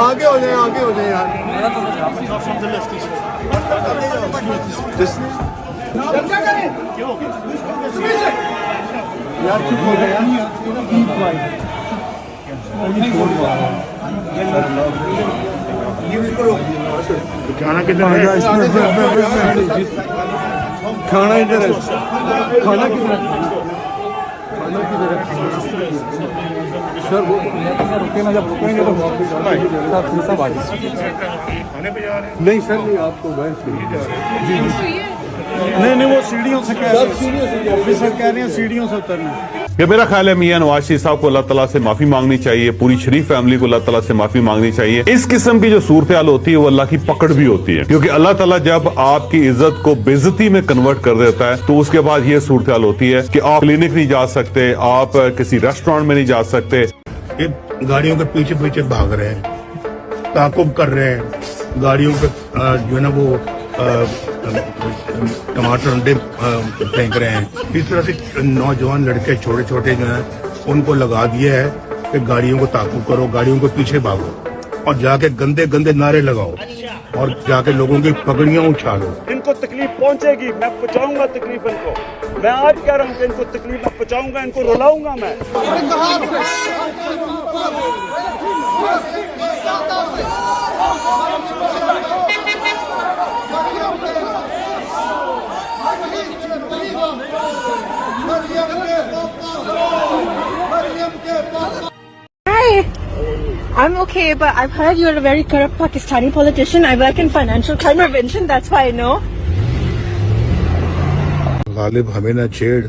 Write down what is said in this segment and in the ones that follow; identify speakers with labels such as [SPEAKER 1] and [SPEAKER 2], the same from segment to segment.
[SPEAKER 1] आगे हो जाए यार। यार चुप हो गया
[SPEAKER 2] खाना कितना है?
[SPEAKER 1] खाना इधर है। खाना किधर है? खाना किधर है? सर वो रुके ना, जब रुकेंगे तो सब आ जाए।
[SPEAKER 2] खाने पे जा रहे हैं?
[SPEAKER 1] नहीं सर नहीं, आपको बैंक से
[SPEAKER 2] नहीं वो सीढ़ियों से कह रहे हैं, ऑफिसर कह रहे हैं सीढ़ियों से उतरना।
[SPEAKER 3] ये मेरा ख्याल है मियां नवाज शरीफ साहब को अल्लाह ताला से माफी मांगनी चाहिए, पूरी शरीफ फैमिली को अल्लाह ताला से माफी मांगनी चाहिए। इस किस्म की जो सूरत हाल होती है वो अल्लाह की पकड़ भी होती है, क्योंकि अल्लाह ताला जब आपकी इज्जत को बेइज्जती में कन्वर्ट कर देता है तो उसके बाद ये सूरत हाल होती है कि आप क्लिनिक नहीं जा सकते, आप किसी रेस्टोरेंट में नहीं जा सकते।
[SPEAKER 2] ये गाड़ियों के पीछे पीछे भाग रहे हैं, ताकुब कर रहे हैं, गाड़ियों पे जो है ना वो टमाटर अंडे फेंक रहे हैं। इस तरह से नौजवान लड़के छोटे छोटे जो हैं उनको लगा दिया है कि गाड़ियों को ताकुब करो, गाड़ियों के पीछे भागो और जाके गंदे गंदे नारे लगाओ और जाके लोगों की पगड़ियां उछालो।
[SPEAKER 4] इनको तकलीफ पहुंचेगी, मैं पहुंचाऊंगा तकलीफ इनको। मैं आज कह रहा हूँ कि इनको तकलीफ मैं पहुंचाऊंगा, इनको रुलाऊंगा मैं।
[SPEAKER 5] Hi, I'm okay, but I've heard you're a very corrupt Pakistani politician. I work in financial crime prevention, that's why I know.
[SPEAKER 2] Ghalib हमें न छेड़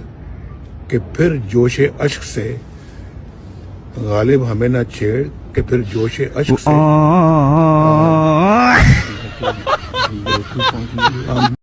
[SPEAKER 2] कि फिर जोशे अश्क से, गालिब हमें न छेड़ कि फिर जोशे अश्क से